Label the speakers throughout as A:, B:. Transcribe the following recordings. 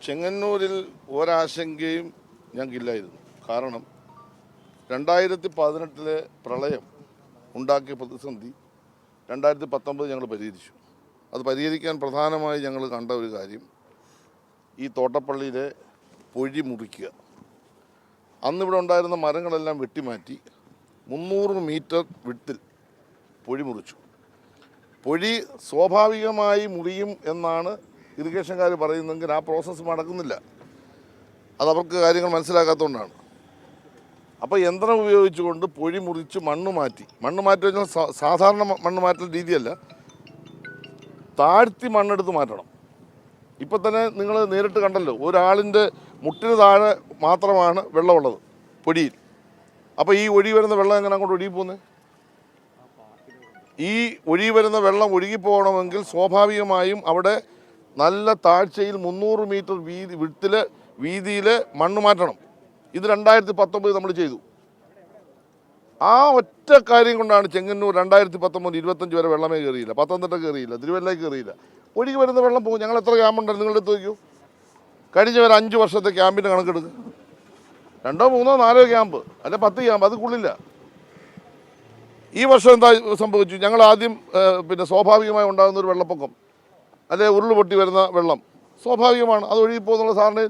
A: ചെങ്ങന്നൂരിൽ ഒരാശങ്കയും ഞങ്ങൾക്കില്ലായിരുന്നു. കാരണം 2018 പ്രളയം ഉണ്ടാക്കിയ പ്രതിസന്ധി 2019 ഞങ്ങൾ പരിഹരിച്ചു. അത് പരിഹരിക്കാൻ പ്രധാനമായി ഞങ്ങൾ കണ്ട ഒരു കാര്യം ഈ തോട്ടപ്പള്ളിയിലെ പൊഴി മുറിക്കുക. അന്നിവിടെ ഉണ്ടായിരുന്ന മരങ്ങളെല്ലാം വെട്ടിമാറ്റി 300 മീറ്റർ വിട്ടിൽ പൊഴി മുറിച്ചു. പൊഴി സ്വാഭാവികമായി മുറിയും എന്നാണ് ഇറിഗേഷൻകാർ പറയുന്നെങ്കിൽ ആ പ്രോസസ്സ് നടക്കുന്നില്ല. അതവർക്ക് കാര്യങ്ങൾ മനസ്സിലാക്കാത്തതുകൊണ്ടാണ്. അപ്പോൾ യന്ത്രം ഉപയോഗിച്ചുകൊണ്ട് പൊഴി മുറിച്ച് മണ്ണ് മാറ്റി കഴിഞ്ഞാൽ സാധാരണ മണ്ണ് മാറ്റൽ രീതിയല്ല, താഴ്ത്തി മണ്ണെടുത്ത് മാറ്റണം. ഇപ്പം തന്നെ നിങ്ങൾ നേരിട്ട് കണ്ടല്ലോ, ഒരാളിൻ്റെ മുട്ടിന് താഴെ മാത്രമാണ് വെള്ളമുള്ളത് പൊടിയിൽ. അപ്പോൾ ഈ ഒഴുകി വരുന്ന വെള്ളം എങ്ങനെ അങ്ങോട്ട് ഒഴുകി പോകുന്നത്? ഈ ഒഴുകി വരുന്ന വെള്ളം ഒഴുകിപ്പോകണമെങ്കിൽ സ്വാഭാവികമായും അവിടെ നല്ല താഴ്ചയിൽ 300 മീറ്റർ വീതിയിൽ മണ്ണ് മാറ്റണം. ഇത് 2019 നമ്മൾ ചെയ്തു. ആ ഒറ്റ കാര്യം കൊണ്ടാണ് ചെങ്ങന്നൂർ 2019, 25 വരെ വെള്ളമേ കയറിയില്ല, പത്തനംതിട്ട കയറിയില്ല, തിരുവല്ലയിൽ കയറിയില്ല. ഒഴുകി വരുന്ന വെള്ളം പോകും. ഞങ്ങൾ എത്ര ക്യാമ്പുണ്ടായിരുന്നു നിങ്ങളുടെ അടുത്ത് നോക്കൂ. കഴിഞ്ഞ വരെ 5 വർഷത്തെ ക്യാമ്പിൻ്റെ കണക്കെടുക്കുക. 2, 3, 4 ക്യാമ്പ് അല്ല 10 ക്യാമ്പ്, അത് കൊള്ളില്ല. ഈ വർഷം എന്താ സംഭവിച്ചു? ഞങ്ങൾ ആദ്യം സ്വാഭാവികമായി ഉണ്ടാകുന്ന ഒരു വെള്ളപ്പൊക്കം, അല്ലെ ഉരുൾ പൊട്ടി വരുന്ന വെള്ളം സ്വാഭാവികമാണ്, അത് ഒഴുകിപ്പോകുന്നുള്ള സാറിന്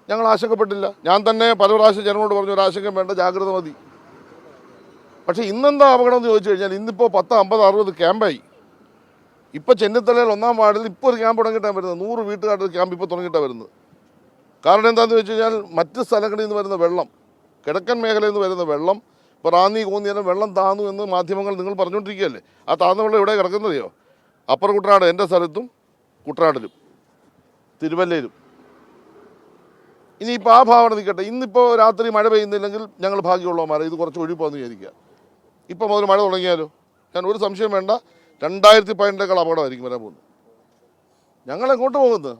A: ഞങ്ങൾ ആശങ്കപ്പെട്ടില്ല. ഞാൻ തന്നെ പല പ്രാവശ്യം ജനങ്ങളോട് പറഞ്ഞു ഒരാശങ്കം വേണ്ട, ജാഗ്രത മതി. പക്ഷേ ഇന്നെന്താ അപകടം എന്ന് ചോദിച്ചു കഴിഞ്ഞാൽ ഇന്നിപ്പോൾ 10, 50, 60 ക്യാമ്പായി. ഇപ്പോൾ ചെന്നിത്തലയിൽ 1-ാം വാർഡിൽ ഇപ്പോൾ ഒരു ക്യാമ്പ് തുടങ്ങിയിട്ടാണ് വരുന്നത്. 100 വീട്ടുകാരുടെ ക്യാമ്പ് ഇപ്പോൾ തുടങ്ങിയിട്ടാണ് വരുന്നത്. കാരണം എന്താണെന്ന് വെച്ച് കഴിഞ്ഞാൽ മറ്റ് സ്ഥലങ്ങളിൽ നിന്ന് വരുന്ന വെള്ളം, കിഴക്കൻ മേഖലയിൽ നിന്ന് വരുന്ന വെള്ളം, ഇപ്പോൾ റാന്നി കോന്നിയെല്ലാം വെള്ളം താന്നു എന്ന് മാധ്യമങ്ങൾ നിങ്ങൾ പറഞ്ഞുകൊണ്ടിരിക്കുകയല്ലേ. ആ താന്ന വെള്ളം എവിടെ കിടക്കുന്നറിയോ? അപ്പർ കുട്ടനാട്, എൻ്റെ സ്ഥലത്തും കുട്ടനാട്ടിലും തിരുവല്ലയിലും. ഇനിയിപ്പോൾ ആ ഭാവന നിൽക്കട്ടെ. ഇന്നിപ്പോൾ രാത്രി മഴ പെയ്യുന്നില്ലെങ്കിൽ ഞങ്ങൾ ഭാഗ്യമുള്ളവന്മാരെ ഇത് കുറച്ച് ഒഴിപ്പോന്ന് വിചാരിക്കുക. ഇപ്പോൾ മുതൽ മഴ തുടങ്ങിയാലോ? ഞാൻ ഒരു സംശയം വേണ്ട, 2018 അപകടമായിരിക്കും വരാൻ പോകുന്നത്. ഞങ്ങളെങ്ങോട്ട് പോകുന്നത്?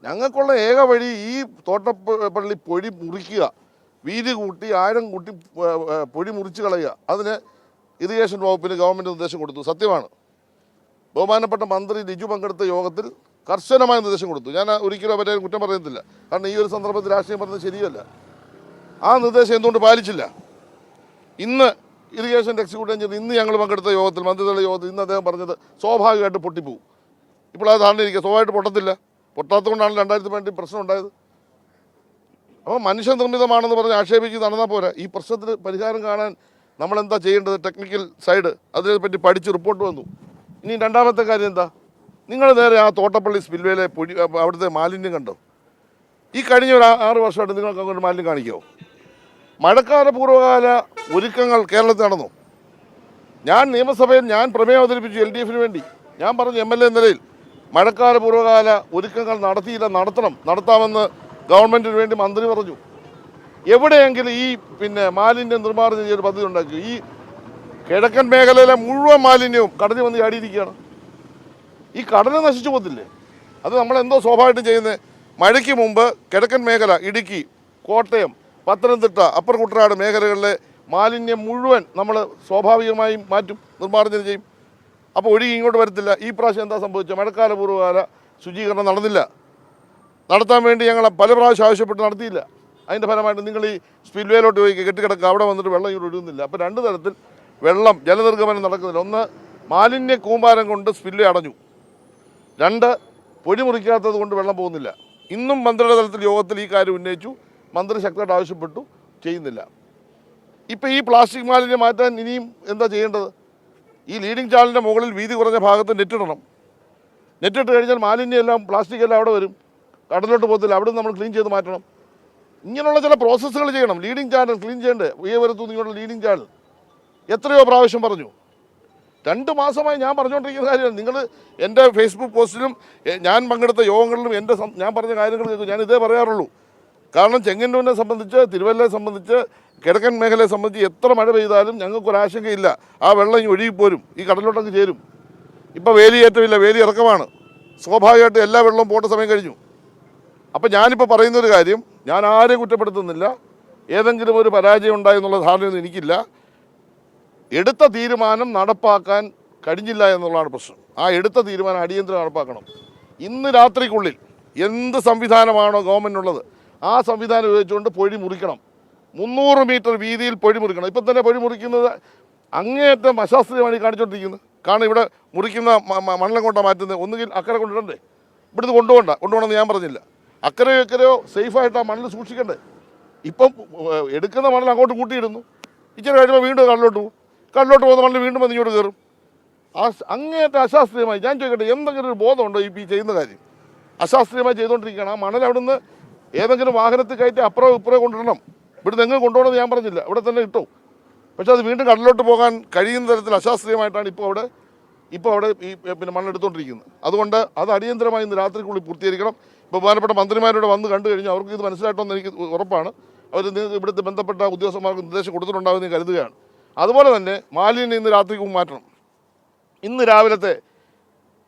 A: ഞങ്ങൾക്കുള്ള ഏക വഴി ഈ തോട്ടപ്പള്ളി പൊഴി മുറിക്കുക, വീതി കൂട്ടി ആഴം കൂട്ടി പൊഴി മുറിച്ച് കളയുക. അതിന് ഇറിഗേഷൻ വകുപ്പിന് ഗവൺമെൻറ് നിർദ്ദേശം കൊടുത്തു. സത്യമാണ്, ബഹുമാനപ്പെട്ട മന്ത്രി ലിജു പങ്കെടുത്ത യോഗത്തിൽ കർശനമായ നിർദ്ദേശം കൊടുത്തു. ഞാൻ ഒരിക്കലും അവരെ കുറ്റം പറയുന്നില്ല, കാരണം ഈ ഒരു സന്ദർഭത്തിൽ രാഷ്ട്രീയം പറയുന്നത് ശരിയല്ല. ആ നിർദ്ദേശം എന്തുകൊണ്ട് പാലിച്ചില്ല? ഇന്ന് ഇറിഗേഷൻ്റെ എക്സിക്യൂട്ടീവ് എഞ്ചിനീയർ ഇന്ന് ഞങ്ങൾ പങ്കെടുത്ത യോഗത്തിൽ, മന്ത്രിതല യോഗത്തിൽ ഇന്ന് അദ്ദേഹം പറഞ്ഞത് സ്വാഭാവികമായിട്ട് പൊട്ടിപ്പോവും. ഇപ്പോൾ അത് ധാരണയിരിക്കുക, സ്വാഭാവികമായിട്ട് പൊട്ടത്തില്ല. പൊട്ടാത്തതുകൊണ്ടാണ് 2018 പ്രശ്നം ഉണ്ടായത്. അപ്പോൾ മനുഷ്യനിർമ്മിതമാണെന്ന് പറഞ്ഞ് ആക്ഷേപിച്ച് നടന്നാൽ പോരാ. ഈ പ്രശ്നത്തിന് പരിഹാരം കാണാൻ നമ്മളെന്താ ചെയ്യേണ്ടത്? ടെക്നിക്കൽ സൈഡ് അതിനെപ്പറ്റി പഠിച്ച് റിപ്പോർട്ട് വന്നു. ഇനി രണ്ടാമത്തെ കാര്യം എന്താ? നിങ്ങൾ നേരെ ആ തോട്ടപ്പള്ളി സ്പിൽവേയിലെ പൊടി അവിടുത്തെ മാലിന്യം കണ്ടോ? ഈ കഴിഞ്ഞ ഒരു 6 വർഷമായിട്ട് നിങ്ങൾക്ക് അങ്ങോട്ട് മാലിന്യം കാണിക്കാമോ? മഴക്കാല പൂർവ്വകാല ഒരുക്കങ്ങൾ കേരളത്തിൽ നടന്നു. ഞാൻ നിയമസഭയിൽ പ്രമേയം അവതരിപ്പിച്ചു LDF വേണ്ടി. ഞാൻ പറഞ്ഞു MLA നിലയിൽ മഴക്കാല പൂർവ്വകാല ഒരുക്കങ്ങൾ നടത്തിയില്ല, നടത്താമെന്ന് ഗവൺമെൻറ്റിന് വേണ്ടി മന്ത്രി പറഞ്ഞു. എവിടെയെങ്കിലും ഈ മാലിന്യം നിർമ്മാർജ്ജനം ചെയ്തൊരു പദ്ധതി ഉണ്ടാക്കി? ഈ കിഴക്കൻ മേഖലയിലെ മുഴുവൻ മാലിന്യവും കടലിൽ വന്ന് ചാടിയിരിക്കുകയാണ്. ഈ കടല് നശിച്ചു പോകത്തില്ലേ? അത് നമ്മളെന്തോ സ്വാഭാവികമായിട്ടും ചെയ്യുന്നത്. മഴയ്ക്ക് മുമ്പ് കിഴക്കൻ മേഖല, ഇടുക്കി, കോട്ടയം, പത്തനംതിട്ട, അപ്പർ കുട്ടനാട് മേഖലകളിലെ മാലിന്യം മുഴുവൻ നമ്മൾ സ്വാഭാവികമായും മാറ്റും, നിർമ്മാർജ്ജനം ചെയ്യും. അപ്പോൾ ഒഴുകി ഇങ്ങോട്ട് വരത്തില്ല. ഈ പ്രാവശ്യം എന്താ സംഭവിച്ചത്? മഴക്കാല പൂർവ്വകാല ശുചീകരണം നടന്നില്ല. നടത്താൻ വേണ്ടി ഞങ്ങൾ പല പ്രാവശ്യം ആവശ്യപ്പെട്ട് നടത്തിയില്ല. അതിൻ്റെ ഫലമായിട്ട് നിങ്ങൾ ഈ സ്പിൽവേയിലോട്ട് പോയി കെട്ടിക്കിടക്കുക, അവിടെ വന്നിട്ട് വെള്ളം ഇങ്ങോട്ട് ഒഴുകുന്നില്ല. അപ്പോൾ 2 തരത്തിൽ ജലനിർഗമനം നടക്കുന്നില്ല. 1, മാലിന്യ കൂമ്പാരം കൊണ്ട് സ്പിൽവേ അടഞ്ഞു. 2, പൊടി മുറിക്കാത്തത് കൊണ്ട് വെള്ളം പോകുന്നില്ല. ഇന്നും മന്ത്രിയുടെ തലത്തിൽ യോഗത്തിൽ ഈ കാര്യം ഉന്നയിച്ചു. മന്ത്രി ശക്തമായിട്ട് ആവശ്യപ്പെട്ടു, ചെയ്യുന്നില്ല. ഇപ്പോൾ ഈ പ്ലാസ്റ്റിക് മാലിന്യം മാറ്റാൻ ഇനിയും എന്താ ചെയ്യേണ്ടത്? ഈ ലീഡിങ് ചാനലിൻ്റെ മുകളിൽ വീതി കുറഞ്ഞ ഭാഗത്ത് നെറ്റിടണം. നെറ്റിട്ട് കഴിഞ്ഞാൽ മാലിന്യം എല്ലാം, പ്ലാസ്റ്റിക് എല്ലാം അവിടെ വരും, കടലിലോട്ട് പോകത്തില്ല. അവിടെ നമ്മൾ ക്ലീൻ ചെയ്ത് മാറ്റണം. ഇങ്ങനെയുള്ള ചില പ്രോസസ്സുകൾ ചെയ്യണം. ലീഡിങ് ചാനൽ ക്ലീൻ ചെയ്യേണ്ടേ? ഉയവരത്തു നിങ്ങളുടെ ലീഡിങ് ചാനൽ എത്രയോ പ്രാവശ്യം പറഞ്ഞു. 2 മാസമായി ഞാൻ പറഞ്ഞുകൊണ്ടിരിക്കുന്ന കാര്യമാണ്. നിങ്ങൾ എൻ്റെ ഫേസ്ബുക്ക് പോസ്റ്റിലും ഞാൻ പങ്കെടുത്ത യോഗങ്ങളിലും ഞാൻ പറഞ്ഞ കാര്യങ്ങൾ കേൾക്കും. ഞാൻ ഇതേ പറയാറുള്ളൂ. കാരണം ചെങ്ങന്നൂരിനെ സംബന്ധിച്ച്, തിരുവല്ലയെ സംബന്ധിച്ച്, കിഴക്കൻ മേഖലയെ സംബന്ധിച്ച് എത്ര മഴ പെയ്താലും ഞങ്ങൾക്കൊരാശങ്കയില്ല. ആ വെള്ളം ഇനി ഒഴുകിപ്പോരും, ഈ കടലിലോട്ടങ്ങ് ചേരും. ഇപ്പോൾ വേലിയേറ്റമില്ല, വേലി ഇറക്കമാണ്. സ്വാഭാവികമായിട്ട് എല്ലാ വെള്ളവും പോട്ട സമയം കഴിഞ്ഞു. അപ്പോൾ ഞാനിപ്പോൾ പറയുന്നൊരു കാര്യം, ഞാൻ ആരെയും കുറ്റപ്പെടുത്തുന്നില്ല. ഏതെങ്കിലും ഒരു പരാജയം ഉണ്ടായെന്നുള്ള ധാരണയൊന്നും എനിക്കില്ല. എടുത്ത തീരുമാനം നടപ്പാക്കാൻ കഴിഞ്ഞില്ല എന്നുള്ളതാണ് പ്രശ്നം. ആ എടുത്ത തീരുമാനം അടിയന്തരം നടപ്പാക്കണം. ഇന്ന് രാത്രിക്കുള്ളിൽ എന്ത് സംവിധാനമാണോ ഗവൺമെൻറ്റിനുള്ളത് ആ സംവിധാനം ഉപയോഗിച്ചുകൊണ്ട് പൊഴി മുറിക്കണം. 300 മീറ്റർ വീതിയിൽ പൊഴി മുറിക്കണം. ഇപ്പം തന്നെ പൊഴി മുറിക്കുന്നത് അങ്ങേയറ്റം അശാസ്ത്രീയമാണ് ഈ കാണിച്ചുകൊണ്ടിരിക്കുന്നത്. കാരണം ഇവിടെ മുറിക്കുന്ന മണ്ണെല്ലാം കൊണ്ടാണ് മാറ്റുന്നത്. ഒന്നുകിൽ അക്കരെ കൊണ്ടിടണ്ടേ, ഇവിടുന്ന് കൊണ്ടുപോകണമെന്ന് ഞാൻ പറഞ്ഞില്ല. അക്കരെയോ സേഫായിട്ട് ആ മണ്ണിൽ സൂക്ഷിക്കണ്ടേ. ഇപ്പം എടുക്കുന്ന മണ്ണിൽ അങ്ങോട്ട് കൂട്ടിയിടുന്നു, ഇച്ചിരി കഴിയുമ്പോൾ വീണ്ടും കടലിലോട്ട് പോകുന്ന മണ്ണിൽ വീണ്ടും വന്ന് ഇങ്ങോട്ട് കയറും. അങ്ങേയറ്റം അശാസ്ത്രീയമായി. ഞാൻ ചോദിക്കട്ടെ, എന്തെങ്കിലും ഒരു ബോധമുണ്ടോ ഈ ചെയ്യുന്ന കാര്യം? അശാസ്ത്രീയമായി ചെയ്തുകൊണ്ടിരിക്കുകയാണ്. ആ മണൽ അവിടുന്ന് ഏതെങ്കിലും വാഹനത്തിൽ കയറ്റി അപ്പുറം ഇപ്പുറം കൊണ്ടിടണം. ഇവിടുന്ന് എങ്ങനെ കൊണ്ടുപോകണമെന്ന് ഞാൻ പറഞ്ഞില്ല, ഇവിടെ തന്നെ ഇട്ടു. പക്ഷേ അത് വീണ്ടും കടലിലോട്ട് പോകാൻ കഴിയുന്ന തരത്തിൽ അശാസ്ത്രീയമായിട്ടാണ് ഇപ്പോൾ അവിടെ ഈ മണ്ണെടുത്തുകൊണ്ടിരിക്കുന്നത്. അതുകൊണ്ട് അത് അടിയന്തരമായി ഇന്ന് രാത്രിക്കുള്ളിൽ പൂർത്തീകരിക്കണം. ബഹുമാനപ്പെട്ട മന്ത്രിമാരോട് വന്ന് കണ്ടു കഴിഞ്ഞാൽ അവർക്ക് ഇത് മനസ്സിലായിട്ടോന്ന് എനിക്ക് ഉറപ്പാണ്. അവർ ഇവിടുത്തെ ബന്ധപ്പെട്ട ഉദ്യോഗസ്ഥന്മാർക്ക് നിർദ്ദേശം കൊടുത്തിട്ടുണ്ടാകുമെന്ന് ഞാൻ കരുതുകയാണ്. അതുപോലെ തന്നെ മാലിന്യം ഇന്ന് രാത്രിക്ക് മാറ്റണം. ഇന്ന് രാവിലത്തെ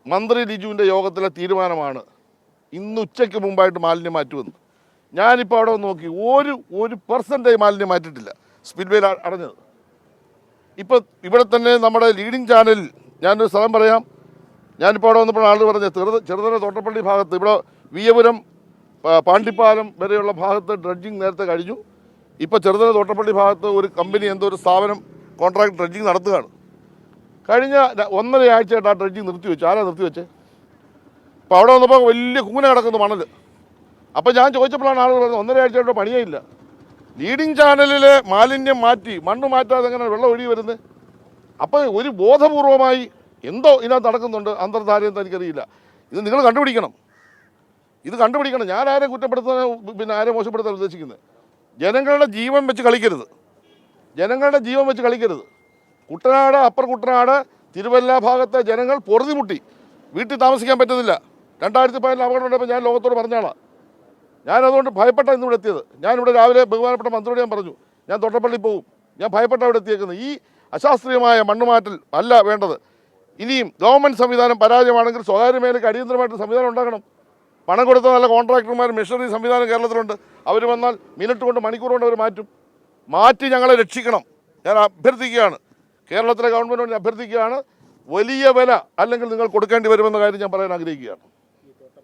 A: മന്ത്രി ലിജുവിൻ്റെ യോഗത്തിലെ തീരുമാനമാണ് ഇന്ന് ഉച്ചയ്ക്ക് മുമ്പായിട്ട് മാലിന്യം മാറ്റുമെന്ന്. ഞാനിപ്പോൾ അവിടെ നോക്കി, ഒരു പെർസെൻറ്റേജ് മാലിന്യം മാറ്റിയിട്ടില്ല. സ്പിൽവേയിൽ അടഞ്ഞത്. ഇപ്പോൾ ഇവിടെ തന്നെ നമ്മുടെ ലീഡിങ് ചാനലിൽ ഞാനൊരു സ്ഥലം പറയാം. ഞാനിപ്പോൾ അവിടെ വന്നപ്പോൾ ആൾ പറഞ്ഞത് ചെറുതല തോട്ടപ്പള്ളി ഭാഗത്ത് ഇവിടെ വിയപുരം പാണ്ടിപ്പാലം വരെയുള്ള ഭാഗത്ത് ഡ്രഡ്ജിങ് നേരത്തെ കഴിഞ്ഞു. ഇപ്പോൾ ചെറുതല തോട്ടപ്പള്ളി ഭാഗത്ത് ഒരു കമ്പനി ഒരു സ്ഥാപനം കോൺട്രാക്ട് ഡ്രഡ്ജിങ് നടത്തുകയാണ്. കഴിഞ്ഞ 1.5 ആഴ്ചയായിട്ട് ആ ഡ്രഡ്ജിങ് നിർത്തിവെച്ചു. ആരാ നിർത്തിവെച്ചേ? അപ്പോൾ അവിടെ വന്നപ്പോൾ വലിയ കൂന കിടക്കുന്നു മണൽ. അപ്പോൾ ഞാൻ ചോദിച്ചപ്പോഴാണ് ആളുകൾ പറഞ്ഞത് 1.5 ആഴ്ചയായിട്ട് പണിയേ ഇല്ല. ലീഡിങ് ചാനലിലെ മാലിന്യം മാറ്റി മണ്ണ് മാറ്റാതെ എങ്ങനെ വെള്ളം ഒഴുകി വരുന്നത്? അപ്പോൾ ഒരു ബോധപൂർവമായി എന്തോ ഇതിനകത്ത് നടക്കുന്നുണ്ട്. അന്തർധാരയെന്ന് എനിക്കറിയില്ല. ഇത് നിങ്ങൾ കണ്ടുപിടിക്കണം. ഞാൻ ആരെ കുറ്റപ്പെടുത്താൻ ആരെ മോശപ്പെടുത്താൻ ഉദ്ദേശിക്കുന്നത്? ജനങ്ങളുടെ ജീവൻ വെച്ച് കളിക്കരുത്. കുട്ടനാട്, അപ്പർ കുട്ടനാട്, തിരുവല്ല ഭാഗത്തെ ജനങ്ങൾ പൊറുതിമുട്ടി വീട്ടിൽ താമസിക്കാൻ പറ്റുന്നില്ല. 2014 അപകടം ഉണ്ടായപ്പോൾ ഞാൻ ലോകത്തോട് പറഞ്ഞാളാണ്. ഞാനതുകൊണ്ട് ഭയപ്പെട്ട ഇന്നിവിടെ എത്തിയത്. ഞാനിവിടെ രാവിലെ ബഹുമാനപ്പെട്ട മന്ത്രിയോട് ഞാൻ പറഞ്ഞു, ഞാൻ തൊട്ടപ്പള്ളി പോകും. ഞാൻ ഭയപ്പെട്ട അവിടെ എത്തിയേക്കുന്നത്. ഈ അശാസ്ത്രീയമായ മണ്ണുമാറ്റൽ അല്ല വേണ്ടത്. ഇനിയും ഗവൺമെൻറ് സംവിധാനം പരാജയമാണെങ്കിൽ സ്വകാര്യ മേഖലയ്ക്ക് അടിയന്തരമായിട്ട് സംവിധാനം ഉണ്ടാക്കണം. പണം കൊടുത്ത നല്ല കോൺട്രാക്ടർമാർ, മെഷീനറി സംവിധാനം കേരളത്തിലുണ്ട്. അവർ വന്നാൽ മിനിറ്റ് കൊണ്ട് മണിക്കൂർ കൊണ്ട് അവർ മാറ്റി ഞങ്ങളെ രക്ഷിക്കണം. ഞാൻ അഭ്യർത്ഥിക്കുകയാണ്, കേരളത്തിലെ ഗവൺമെൻറ്റിനോട് അഭ്യർത്ഥിക്കുകയാണ്. വലിയ വില അല്ലെങ്കിൽ നിങ്ങൾ കൊടുക്കേണ്ടി വരുമെന്ന കാര്യം ഞാൻ പറയാൻ ആഗ്രഹിക്കുകയാണ്.